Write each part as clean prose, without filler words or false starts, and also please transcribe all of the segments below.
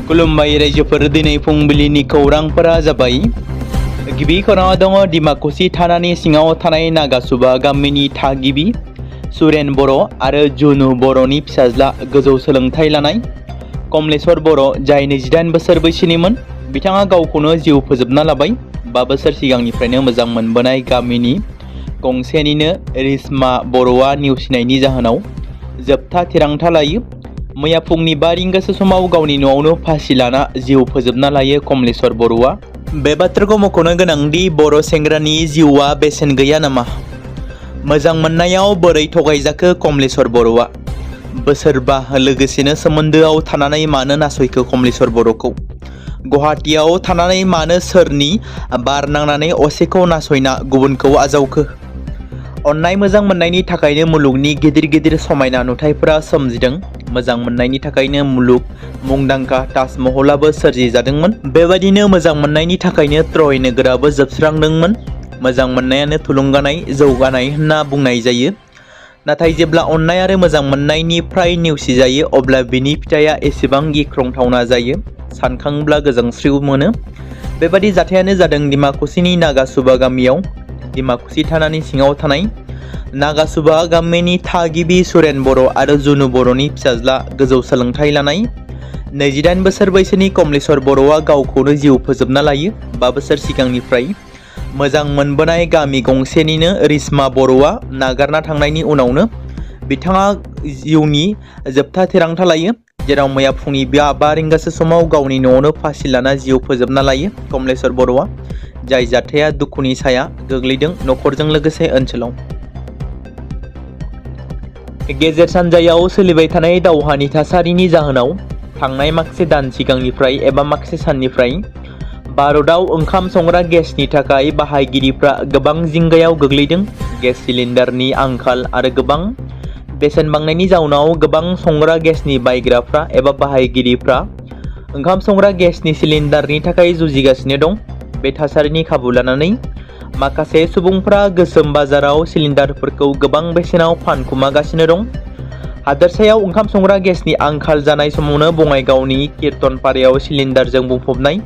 खुलुमबाय रायजोफोर दिनै फुंबिलिनि खौरांफोरा जाबाय। गिबि खौराङाव दङ डिमाकुसि थानानि सिङाव थानाय नागासुबा गामिनि थागिबि सुरेन बर' आरो जुनु बर'नि फिसाज्ला गोजौ सोलोंथाइ लानाय कमलेश्वर बर' जाय 28 बोसोर बैसोनिमोन। बिथाङा गावखौनो जिउ फोजोबना लाबाय। 5 बोसोर सिगांनिफ्रायनो मोजां मोनबोनाय गामिनि गंसेनिनो रिश्मा बर'आ नेवसिनायनि जाहोनाव जोबथा थिरांथा लायो। मैया फुंनि 5 रिंगासो समाव गावनि न'आवनो फासि लाना जिउ फोजोबना लायो कमलेश्वर बर'आ। बे बाथ्राखौ मख'नो गोनांदि बर' सेंग्रानि जिउआ बेसेन गैया नामा? मोजां मोननायाव बोरै थगायजाखो कमलेश्वर बर'आ? बोसोरबा लोगोसेनो सोमोन्दोआव थानानै मानो नासयखो कमलेश्वर बर'खौ? गुवाहाटीआव थानानै मानो सोरनि बार नांनानै असेखौ नासयना गुबुनखौ आजावखो? अननाय मोजां मोननायनि थाखायनो मुलुगनि गिदिर गिदिर समायना नुथायफोरा सोमजिदों। मोजां मोननायनि थाखायनो मुलुग मुंदांखा ताजमहलाबो सोरजि जादोंमोन। बेबायदिनो मोजां मोननायनि थाखायनो ट्रय नोगोराबो जोबस्रांदोंमोन। मोजां मोननायानो थुलुंगानाय जौगानाय होनना बुंनाय जायो। नाथाय जेब्ला अननाय आरो मोजां मोननायनिफ्राय नेवसिजायो अब्ला बिनि फिथाइया एसेबां गिख्रंथावना जायो, सानखांब्ला गोजांस्रिउ मोनो। बेबादि जाथायानो जादों डिमाकुसिनि नागासुबा गामियाव। डिमाकुसि थानानि सिङाव थानाय नागासुबा गामिनि थागिबि सुरेन बर' आरो जुनु बर'नि फिसाज्ला गोजौ सोलोंथाइ लानाय 28 बोसोर बैसोनि कमलेश्वर बर'आ गावखौनो जिउ फोजोबना लायो। 5 बोसोर सिगांनिफ्राय मोजां मोनबोनाय गामि गंसेनिनो रिश्मा बर'आ नागारना थांनायनि उनावनो बिथाङा जिउनि जोबथा थिरांथा लायो, जेराव मैया फुंनि 5 रिंगासो समाव गावनि न'आवनो फासि लाना जिउ फोजोबना लायो कमलेश्वर बर'आ। जाय जाथाया दुखुनि साया गोग्लैदों न'खरजों लोगोसे ओनसोलाव। गेजेर सानजायाव सोलिबाय थानाय दावहानि थासारिनि जाहोनाव थांनाय माखासे दान सिगांनिफ्राय एबा माखासे साननिफ्राय भारतआव ओंखाम संग्रा गेसनि थाखाय बाहायगिरिफ्रा गोबां जिंगायाव गोग्लैदों। गेस सिलिन्डारनि आंखाल आरो गोबां बेसेन बांनायनि जाउनाव गोबां संग्रा गेसनि बायग्राफ्रा एबा बाहायगिरिफ्रा ओंखाम संग्रा गेसनि सिलिन्डारनि थाखाय जुजिगासिनो दं। बे थासारिनि खाबु लानानै माखासे सुबुंफ्रा गोसोम बाजाराव सिलिन्डारफोरखौ गोबां बेसेनाव फानखुमागासिनो दं। हादोरसायाव ओंखाम संग्रा गेसनि आंखाल जानाय समावनो बङाइगावनि कीर्तनपारायाव सिलिन्डारजों बुंफबनाय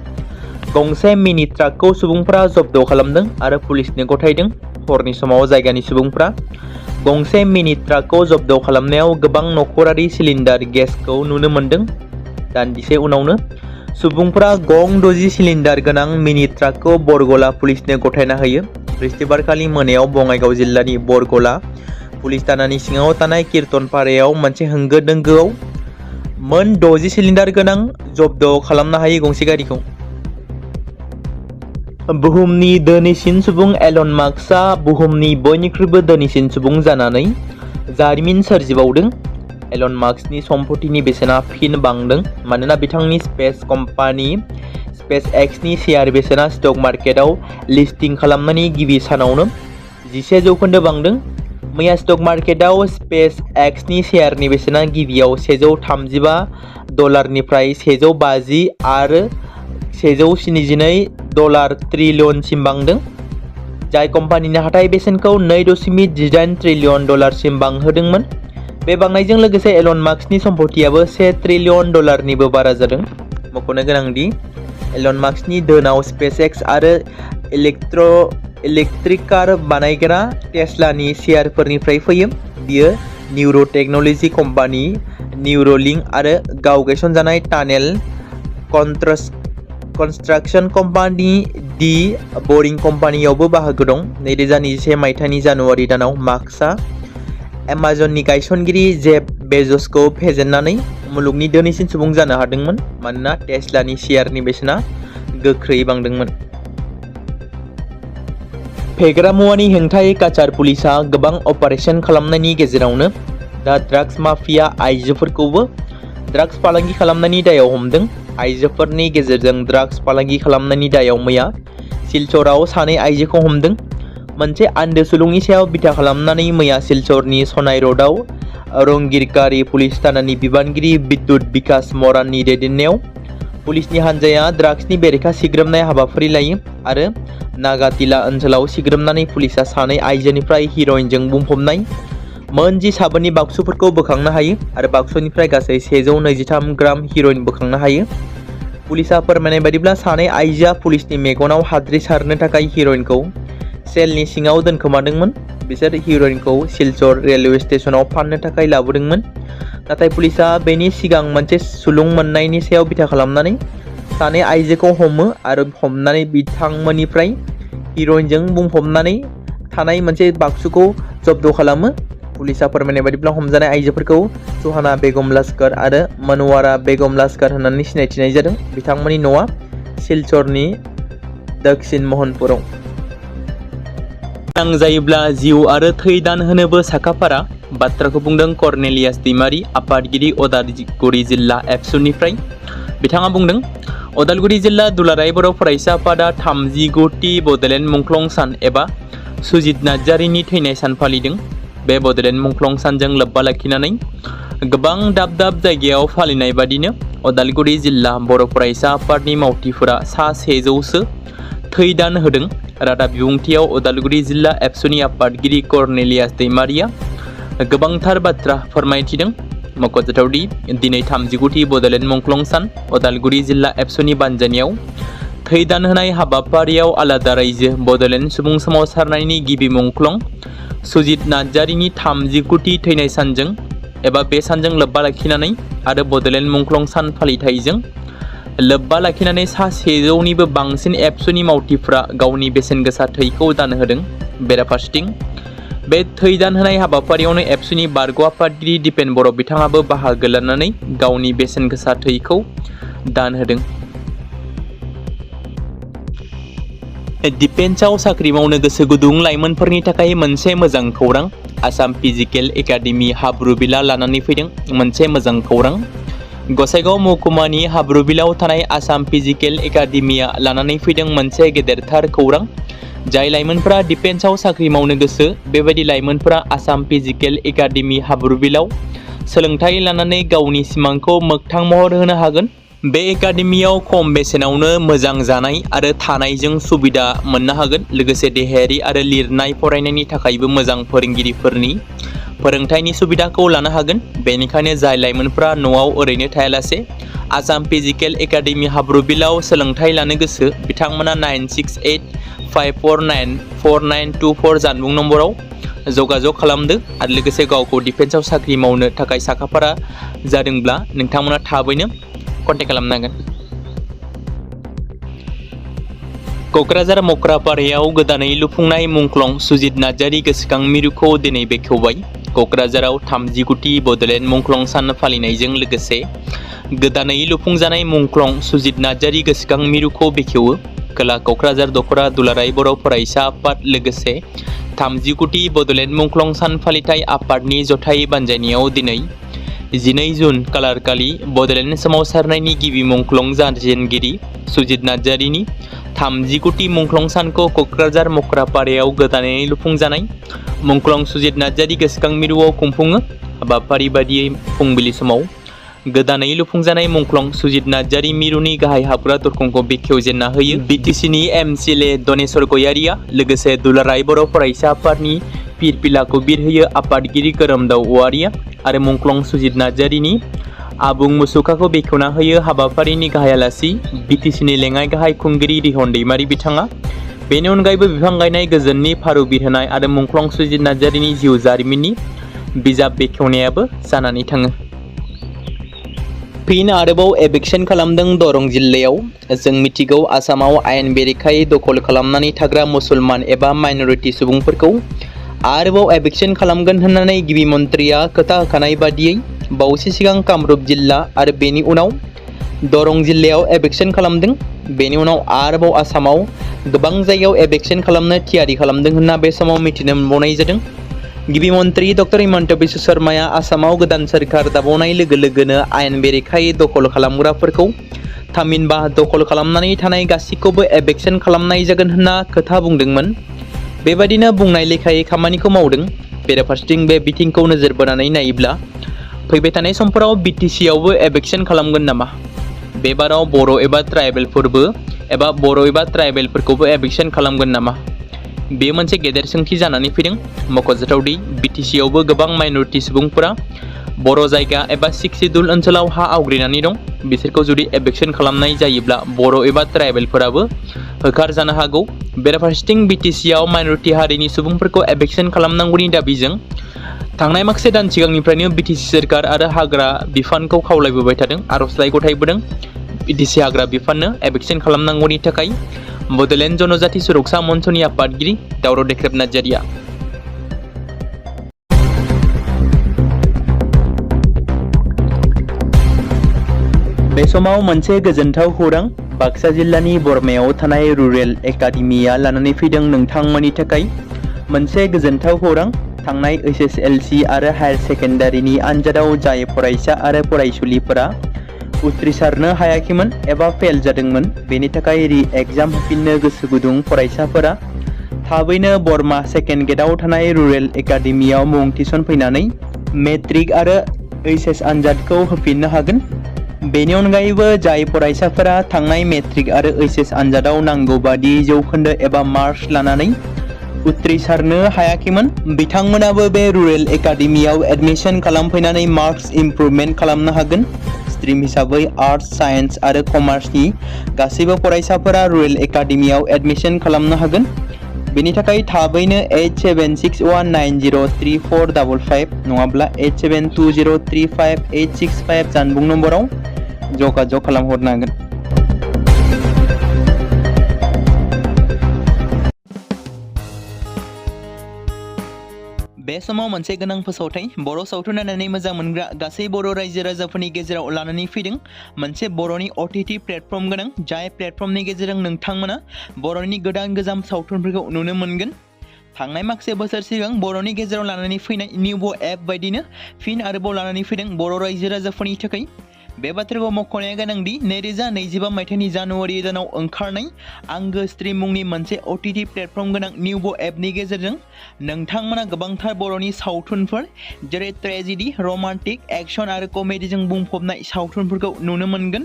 गंसे मिनि ट्राकखौ सुबुंफ्रा जब्द खालामदों आरो पुलिसनो गथायदों। हरनि समाव जायगानि सुबुंफ्रा गंसे मिनि ट्राकखौ जब्द खालामनायाव गोबां नखरारि सिलिन्डार गेसखौ नुनो मोन्दों। दान्दिसे उनावनो सुबुंफ्रा गं 60 सिलिन्डार गोनां मिनि ट्राकखौ बरगला पुलिसनो गथायना होयो। बृहस्पतिबारखालि मोनायाव बङाइगाव जिल्लानि बरगला पुलिस थानानि सिङाव थानाय कीर्तनपारायाव मोनसे होंगो दोंगोआव मोन 60 सिलिन्डार गोनां जब्द खालामनो हायो गंसे गारिखौ। बुहुमनि धोनिसिन सुबुं एलन मास्कआ बुहुमनि बयनिख्रुइबो धोनिसिन सुबुं जानानै जारिमिन सोरजिबावदों। एलन मास्कनि सम्पथिनि बेसेना फिन बांदों मानोना बिथांनि स्पेस कम्पानि स्पेस एक्सनि शेयार बेसेना स्टक मार्केटआव लिस्टिं खालामनायनि गिबि सानावनो 11% बांदों। मैया स्टक मार्केटआव स्पेस एक्सनि शेयारनि बेसेना गिबियाव $135 निफ्राय $150 आरो $172 ट्रिलियनसिम बांदों, जाय कम्पानिनि हाथाइ बेसेनखौ $2.18 ट्रिलियन सिम बांहोदोंमोन। बे बांनायजों लोगोसे एलन मास्कनि सम्पथियाबो $1 ट्रिलियन निबो बारा जादों। मख'नो गोनांदि एलन मास्कनि धोनाव स्पेस एक्स आरो इलेक्ट्रिक कार बानायग्रा टेस्लानि शेयारफोरनिफ्राय फैयो। बियो निउर' टेक्न'लजि कम्पानि निउरलिंक आरो गाव गायसनजानाय टानेल कन्स्ट्राक्शन कम्पानि दि बरिं कम्पानियावबो बाहागो दं। 2021 मायथाइनि जानुवारि दानाव मास्कआ एमाजननि गायसनगिरि जेफ बेजसखौ फेजेननानै मुलुगनि धोनिसिन सुबुं जानो हादोंमोन मानोना टेस्लानि शेयारनि बेसेना गोख्रै बांदोंमोन। फेग्रा मुवानि हेंथायै काचार पुलिसआ गोबां अपारेशन खालामनायनि गेजेरावनो दा ड्राग्स माफिया आइजोफोरखौबो ड्राग्स फालांगि खालामनायनि दायाव हमदों। आइजोफोरनि गेजेरजों ड्राग्स फालांगि खालामनायनि दायाव मैया सिलचराव 2 आइजोखौ हमदों। मोनसे आन्दो सुलुंनि सायाव बिथा खालामनानै मैया सिलचरनि सनाय रडआव रंगिरकारि पुलिस थानानि बिबानगिरि बिद्युत बिकास मराननि दैदेननायाव पुलिसनि हानजाया ड्राग्सनि बेरेखा सिग्रोमनाय हाबाफारि लायो आरो नागाटिला ओनसोलाव सिग्रोमनानै पुलिसआ 2 आइजोनिफ्राय हिर'इनजों बुंफबनाय मोन 10 साबोननि बाक्सुफोरखौ बोखांनो हायो आरो बाक्सुनिफ्राय गासै 123 ग्राम हिर'इन बोखांनो हायो। पुलिसा फोरमायनाय बायदिब्ला सानै आइजोआ पुलिसनि मेगनाव हाद्रि सारनो थाखाय हिर'इनखौ सेलनि सिङाव दोनखोमादोंमोन। बिसोर हिर'इनखौ सिलचर रेलवे स्टेशनाव फाननो थाखाय लाबोदोंमोन। नाथाय पुलिसा बेनि सिगां मोनसे सुलुं मोननायनि सायाव बिथा खालामनानै सानै आइजोखौ हमो आरो हमनानै बिथांमोननिफ्राय हिर'इनजों बुंफबनानै थानाय मोनसे बाक्सुखौ जब्द खालामो। पुलिसा फोरमायनाय बायदिब्ला हमजानाय आइजोफोरखौ सुहाना बेगम लस्कर आरो मनवारा बेगम लस्कर होननानै सिनायथिनाय जादों। बिथांमोननि न'आ सिलचरनि दक्षिण महनपुराव। गोनां जायोब्ला जिउ आरो थै दान होनोबो साखाफारा बाथ्राखौ बुंदों कर्नेलियास दैमारि, आफादगिरि उदालगुरि जिल्ला एबसुनिफ्राय। बिथाङा बुंदों, उदालगुरि जिल्ला दुलाराय बर' फरायसा आफादा 39थि बड'लेण्ड मुंख्लं सान एबा सुजित नार्जारिनि थैनाय सान फालिदों। बे बड'लेण्ड मुंख्लं सानजों लोब्बा लाखिनानै गोबां दाब दाब जायगायाव फालिनाय बादिनो उदालगुरि जिल्ला बर' फरायसा आफादनि मावथिफोरा सा 100सो थै दान होदों। रादाब बिबुंथियाव उदालगुरि जिल्ला एबसुनि आफादगिरि कर्नेलियास दैमारिया गोबांथार बाथ्रा फोरमायथिदों। मख'जाथावदि दिनै 39थि बड'लेण्ड मुंख्लं सान उदालगुरि जिल्ला एबसुनि बानजायनायाव थै दान होनाय हाबाफारियाव आलादा रायजो बड'लेण्ड सुबुं सोमावसारनायनि गिबि मुंख्लं सुजित नार्जारिनि 39थि थैनाय सानजों एबा बे सानजों लोब्बा लाखिनानै आरो बड'लेण्ड मुंख्लं सान फालिथायजों लोब्बा लाखिनानै सा 100निबो बांसिन एबसुनि मावथिफ्रा गावनि बेसेन गोसा थैखौ दान होदों। बेराफारसेथिं बे थै दान होनाय हाबाफारियावनो एबसुनि बारग' आफादगिरि दिपेन बर' बिथाङाबो बाहागो लानानै गावनि बेसेन गोसा थैखौ दान होदों। डिफेन्सआव साख्रि मावनो गोसो गुदुं लाइमोनफोरनि थाखाय मोनसे मोजां खौरां। आसाम फिजिकेल एकाडेमि हाब्रुबिला लानानै फैदों मोनसे मोजां खौरां। गसाइगाव महकुमानि हाब्रुबिलाव थानाय आसाम फिजिकेल एकाडेमिया लानानै फैदों मोनसे गेदेरथार खौरां। जाय लाइमोनफोरा डिफेन्सआव साख्रि मावनो गोसो बेबायदि लाइमोनफोरा आसाम फिजिकेल एकाडेमि हाब्रुबिलाव सोलोंथाइ लानानै गावनि सिमांखौ मोगथां महर होनो हागोन। बे एकाडेमियाव खम बेसेनावनो मोजां जानाय आरो थानायजों सुबिदा मोननो हागोन। लोगोसे देहायारि आरो लिरनाय फरायनायनि थाखायबो मोजां फोरोंगिरिफोरनि फोरोंथायनि सुबिदाखौ लानो हागोन। बेनिखायनो जाय लाइमोनफोरा न'आव ओरैनो थायालासे आसाम फिजिकेल एकाडेमि हाब्रुबिलाव सोलोंथाइ लानो गोसो बिथांमोना 9685494924 जानबुं नम्बराव जगाजग खालामदो आरो लोगोसे गावखौ डिफेन्सआव साख्रि मावनो थाखाय साखाफारा जादोंब्ला नोंथांमोना थाबैनो कन्टेक्ट खालामनांगोन। क'क्राझार मक्रापारायाव गोदानै लुफुंनाय मुंख्लं सुजित नार्जारि गोसोखां मिरुखौ दिनै बेखेवबाय। क'क्राझाराव 39थि बड'लेण्ड मुंख्लं सान फालिनायजों लोगोसे गोदानै लुफुंजानाय मुंख्लं सुजित नार्जारि गोसोखां मिरुखौ बेखेवो। खोला क'क्राझार दख'रा दुलाराय बर' फरायसा आफाद लोगोसे 39थि बड'लेण्ड मुंख्लं सान फालिथाय आफादनि जथाय बानजायनायाव दिनै 12 जुन खालारखालि बड'लेण्ड सोमावसारनायनि गिबि मुंख्लं जाजेनगिरि सुजित नार्जारिनि 39थि मुंख्लं सानखौ क'क्राझार मक्रापारायाव गोदानै लुफुंजानाय मुंख्लं सुजित नार्जारि गोसोखां मिरुआव खुंफुङो। हाबाफारि बादियै फुंबिलि समाव गोदानै लुफुंजानाय मुंख्लं सुजित नार्जारि मिरुनि गाहाय हाबग्रा दरखंखौ बेखेवजेनना होयो बिटिसिनि एमसिएलए दनेश्वर गयारिया। लोगोसे दुलाराय बर' फरायसा आफादनि फिरफिलाखौ बिरहोयो आफादगिरि खोरोमदाव औवारिया आरो मुंख्लं सुजित नार्जारिनि आबुं मुसुखाखौ बेखेवना होयो हाबाफारिनि गाहाय आलासि बिटिसिनि लेङाइ गाहाय खुंगिरि रिहन दैमारि बिथाङा। बेनि अनगायैबो बिफां गायनाय गोजोननि फारु बिरहोनाय आरो मुंख्लं सुजित नार्जारिनि जिउ जारिमिननि बिजाब बेखेवनायाबो जानानै थाङो। फिन आरोबाव एभिक्सन खालामदों दरं जिल्लायाव। जों मिथिगौ आसामाव आयेन बेरेखायै दखल खालामनानै थाग्रा मुसलमान एबा माइनरिटि सुबुंफोरखौ आरोबाव एभिक्सन खालामगोन होननानै गिबि मन्थ्रिया खोथा होखानाय बादियै बावैसो सिगां कामरुप जिल्ला आरो बेनि उनाव दरं जिल्लायाव एभिक्सन खालामदों। बेनि उनाव आरोबाव आसामाव गोबां जायगायाव एभिक्सन खालामनो थियारि खालामदों होनना बे समाव मिथिनो मोनबावनाय जादों। गिबि मन्थ्रि डक्टर हिमन्त बिश्व शर्माया आसामाव गोदान सोरखार दाबावनाय लोगो लोगोनो आयेन बेरेखायै दखल खालामग्राफोरखौ थामहिनबा दखल खालामनानै थानाय गासैखौबो एभिक्सन खालामनाय जागोन होनना खोथा बुंदोंमोन। बेबादिनो बुंनाय लेखायै खामानिखौ मावदों। बेराफारसेथिं बे बिथिंखौ नोजोर बोनानै नायोब्ला फैबाय थानाय समफोराव बिटिसियावबो एभिक्सन खालामगोन नामा? बेबाराव बर' एबा ट्राइबेलफोरबो एबा बर' एबा ट्राइबेलफोरखौबो एभिक्सन खालामगोन नामा? बे मोनसे गेदेर सोंथि जानानै फैदों। मख'जाथावदि बिटिसियावबो गोबां माइनरिटि सुबुंफोरा बर' जायगा एबा 6 सिडुल ओनसोलाव हा आवग्रिनानै दं। बिसोरखौ जुदि एबेक्सन खालामनाय जायोब्ला बर' एबा ट्राइबेलफोराबो होखार जानो हागौ। बेराफारसेथिं BTC आव माइनरिटि हारिनि सुबुंफोरखौ एबेक्सन खालामनांगौनि दाबिजों थांनाय माखासे दान सिगांनिफ्रायनो BTC सोरखार आरो हाग्रा बिफानखौ खावलायबोबाय थादों, आर'जलाइ गथायबोदों। BTC हाग्रा बिफाननो एबेक्सन खालामनांगौनि थाखाय बड'लेण्ड जनजाति सुरक्षा मन्चनि आफादगिरि दावराव देख्रेब नार्जारिया। बे समाव मोनसे गोजोनथाव खौरां बाक्सा जिल्लानि बरमायाव थानाय रुरेल एकाडेमिया लानानै फैदों नोंथांमोननि थाखाय मोनसे गोजोनथाव खौरां। थांनाय HSLC आरो हायार सेकेन्डारिनि आनजादाव जाय फरायसा आरो फरायसुलिफोरा उथ्रिसारनो हायाखैमोन एबा फेल जादोंमोन, बेनि थाखाय रि-एग्जाम होफिननो गोसो गुदुं फरायसाफोरा थाबैनो बरमा सेकेन्ड गेटआव थानाय रुरेल एकाडेमियाव मुं थिसनफैनानै मेट्रिक आरो HS आनजादखौ होफिननो हागोन। बेनि अनगायैबो जाय फरायसाफोरा थांनाय मेट्रिक आरो HS आनजादाव नांगौ बादि जौखोन्दो एबा मार्क्स लानानै उथ्रिसारनो हायाखैमोन, बिथांमोनाबो बे रुरेल एकाडेमियाव एडमिशन खालामफैनानै मार्क्स इमप्रुभमेन्ट खालामनो हागोन। स्ट्रिम हिसाबै आर्ट्स, साइन्स आरो कमार्सनि गासैबो फरायसाफोरा रुरेल एकाडेमियाव एडमिशन खालामनो हागोन। बेनि थाखाय थाबैनो 8761903455 नङाब्ला 87203585 जानबुं नम्बराव जगाजग खालामहरनो हागोन। बे समाव मोनसे गोनां फोसावथाय बर' सावथुन नायनानै मोजां मोनग्रा गासै बर' रायजो राजाफोरनि गेजेराव लानानै फैदों मोनसे बर'नि OTT प्लेटफर्म गोनां, जाय प्लेटफर्मनि गेजेरजों नोंथांमोना बर'नि गोदान गोजाम सावथुनफोरखौ नुनो मोनगोन। थांनाय माखासे बोसोर सिगां बर'नि गेजेराव लानानै फैनाय निउबो एप बायदिनो फिन आरोबाव लानानै फैदों बर' रायजो राजाफोरनि थाखाय। बे बाथ्राखौ मख'नाया गोनांदि 2025 मायथाइनि जानुवारि दानाव ओंखारनाय आंगो स्ट्रिम मुंनि मोनसे OTT प्लेटफर्म गोनां निउबो एपनि गेजेरजों नोंथांमोना गोबांथार बर'नि सावथुनफोर जेरै ट्रेजेडि, रमान्टिक, एक्शन आरो कमेडिजों बुंफबनाय सावथुनफोरखौ नुनो मोनगोन।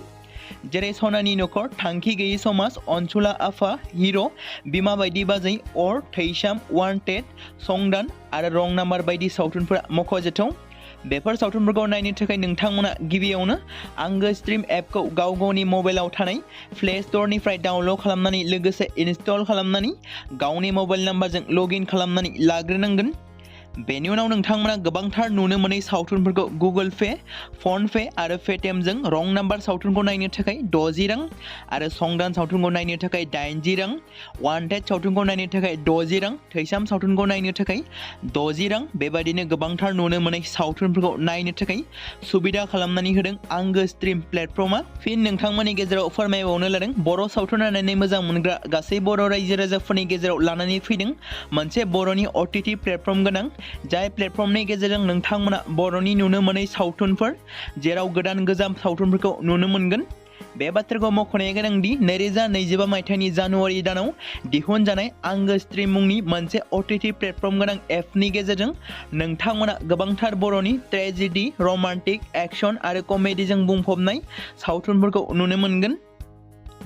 जेरै सनानि नखर, थांखि गैयै समाज, अनसुला आफा, हिर', बिमा बायदि बाजै, अर, थैसाम, वान्टेड, संदान आरो रं नाम्बार बायदि सावथुनफोरा मख'जाथाव। बेफोर सावथुनफोरखौ नायनो थाखाय नोंथांमोना गिबियावनो आंगो स्ट्रिम एपखौ गाव गावनि मबाइलाव थानाय प्ले स्ट'रनिफ्राय डाउनल'ड खालामनानै लोगोसे इनस्टल खालामनानै गावनि मबाइल नाम्बारजों लगइन खालामनानै लाग्रोनांगोन। बेनि उनाव नोंथांमोना गोबांथार नुनो मोनै सावथुनफोरखौ गुगोल पे, फन पे आरो पेटिएमजों रं नाम्बार सावथुनखौ नायनो थाखाय 60 रां आरो संदान सावथुनखौ नायनो थाखाय 80 रां, वान्टेड सावथुनखौ नायनो थाखाय 60 रां, थैसाम सावथुनखौ नायनो थाखाय 60 रां बेबायदिनो गोबांथार नुनो मोनै सावथुनफोरखौ नायनो थाखाय सुबिदा खालामनानै होदों आंगो स्ट्रिम प्लेटफर्मा। फिन नोंथांमोननि गेजेराव फोरमायबावनो लादों बर' सावथुन नायनानै मोजां मोनग्रा गासै बर' रायजो राजाफोरनि गेजेराव लानानै फैदों मोनसे बर'नि OTT प्लेटफर्म गोनां, जाय प्लेटफर्मनि गेजेरजों नोंथांमोना बर'नि नुनो मोनै सावथुनफोर जेराव गोदान गोजाम सावथुनफोरखौ नुनो मोनगोन। बे बाथ्राखौ मख'नाया गोनांदि 2025 मायथाइनि जानुवारि दानाव दिहुनजानाय आंगो स्ट्रिम मुंनि मोनसे OTT प्लेटफर्म गोनां एपनि गेजेरजों नोंथांमोना गोबांथार बर'नि ट्रेजेडि, रमान्टिक, एक्शन आरो कमेडिजों बुंफबनाय सावथुनफोरखौ नुनो मोनगोन।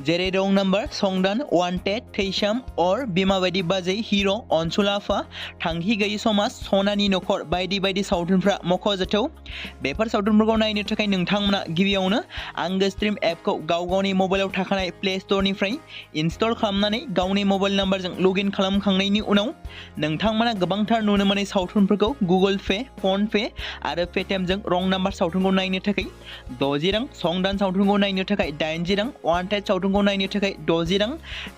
जेरै रं नाम्बार, संदान, वान्टेड, थैसाम, अर, बिमा बायदि बाजै, हिर', अनसुला आफा, थांखि गैयै समाज, सनानि नखर बायदि बायदि सावथुनफ्रा मख'जाथाव। बेफोर सावथुनफोरखौ नायनो थाखाय नोंथांमोना गिबियावनो आंगो स्ट्रिम एपखौ गाव गावनि मबाइलाव थाखानाय प्ले स्ट'रनिफ्राय इनस्टल खालामनानै गावनि मबाइल नाम्बारजों लगइन खालामखांनायनि उनाव नोंथांमोना गोबांथार नुनो मोनै सावथुनफोरखौ गुगोल पे, फन पे आरो पेटिएमजों रं नाम्बार सावथुनखौ नायनो थाखाय 60 रां, संदान सावथुनखौ नायनो थाखाय 80 रां, वान्टेड सावथुनखौ नायनो थाखाय 60 रां,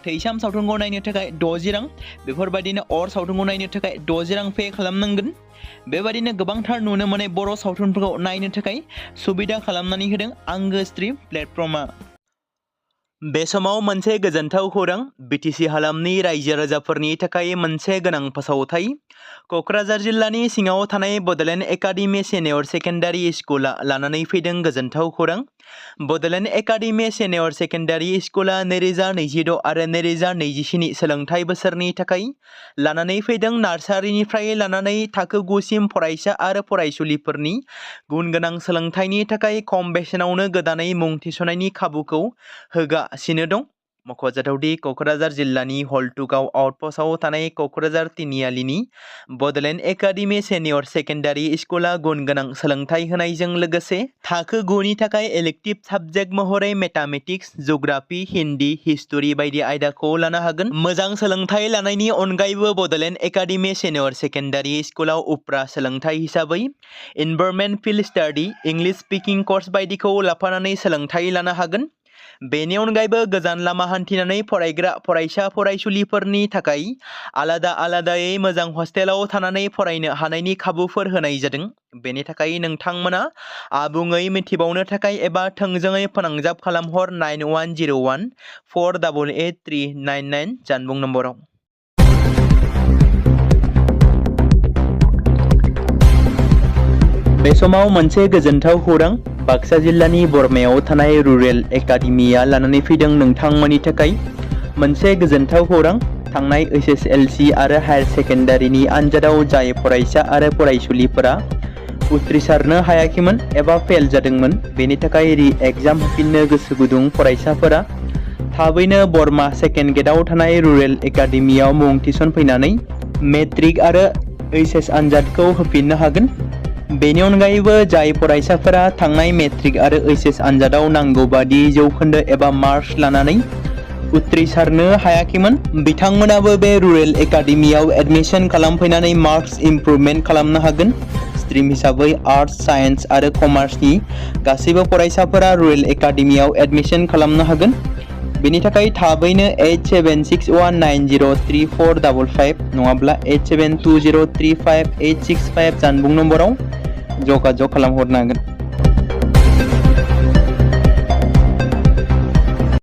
थैसाम सावथुनखौ नायनो थाखाय 60 रां बेफोरबायदिनो अर सावथुनखौ नायनो थाखाय 60 रां पे खालामनांगोन। बेबायदिनो गोबांथार नुनो मोनै बर' सावथुनफोरखौ नायनो थाखाय सुबिदा खालामनानै होदों आंगो स्ट्रिम प्लेटफर्मा। बे समाव मोनसे गोजोनथाव खौरां BTC हालामनि रायजो राजाफोरनि थाखाय मोनसे गोनां फोसावथाय। क'क्राझार जिल्लानि सिङाव थानाय बड'लेण्ड एकाडेमि सिनियर सेकेन्डारि स्कुला लानानै फैदों गोजोनथाव खौरां। बड'लेण्ड एकाडेमि सिनियर सेकेन्डारि स्कुला 2026 आरो 2027 सोलोंथाइ बोसोरनि थाखाय लानानै फैदों नार्सारिनिफ्राय लानानै थाखो 9 सिम फरायसा आरो फरायसुलिफोरनि गुन गोनां सोलोंथाइनि थाखाय खम बेसेनावनो गोदानै मुं थिसननायनि खाबुखौ होगासिनो दं। मख'जाथावदि क'क्राझार जिल्लानि हल्टुगाव आउटपस्टआव थानाय क'क्राझार तिनिआलिनि बड'लेण्ड एकाडेमि सेनियर सेकेन्डारि स्कुला गुन गोनां सोलोंथाइ होनायजों लोगोसे थाखो 9 नि थाखाय इलेक्टिभ साबजेक्ट महरै मेथामेटिक्स, जिअ'ग्राफि, हिन्दी, हिस्टरि बायदि आयदाखौ लानो हागोन। मोजां सोलोंथाइ लानायनि अनगायैबो बड'लेण्ड एकाडेमि सेनियर सेकेन्डारि स्कुलाव उफ्रा सोलोंथाइ हिसाबै environment field study, English speaking course बायदिखौ लाफानानै सोलोंथाइ लानो हागोन। बेनि अनगायैबो गोजान लामा हान्थिनानै फरायग्रा फरायसा फरायसुलिफोरनि थाखाय आलादा आलादायै मोजां हस्टेलाव थानानै फरायनो हानायनि खाबुफोर होनाय जादों। बेनि थाखाय नोंथांमोना आबुङै मिथिबावनो थाखाय एबा थोंजोङै फोनांजाब खालामहर 9101 488 399 जानबुं नम्बराव। बे समाव मोनसे गोजोनथाव खौरां बाक्सा जिल्लानि बरमायाव थानाय रुरेल एकाडेमिया लानानै फैदों नोंथांमोननि थाखाय मोनसे गोजोनथाव खौरां। थांनाय SSLC आरो हायार सेकेन्डारिनि आनजादाव जाय फरायसा आरो फरायसुलिफोरा उथ्रिसारनो हायाखैमोन एबा फेल जादोंमोन, बेनि थाखाय रि-एग्जाम होफिननो गोसो गुदुं फरायसाफोरा थाबैनो बरमा सेकेन्ड गेटआव थानाय रुरेल एकाडेमियाव मुं थिसनफैनानै मेट्रिक आरो HS आनजादखौ होफिननो हागोन। बेनि अनगायैबो जाय फरायसाफोरा थांनाय मेट्रिक आरो HS आनजादाव नांगौ बादि जौखोन्दो एबा मार्क्स लानानै उथ्रिसारनो हायाखैमोन, बिथांमोनाबो बे रुरेल एकाडेमियाव एडमिशन खालामफैनानै मार्क्स इमप्रुभमेन्ट खालामनो हागोन। स्ट्रिम हिसाबै आर्टस, साइन्स आरो कमार्सनि गासैबो फरायसाफोरा रुरेल एकाडेमियाव एडमिशन खालामनो हागोन। बेनि थाखाय थाबैनो 8761903455 नङाब्ला 8720358865 जानबुं नम्बराव जगाजग खालामहरनो हागोन।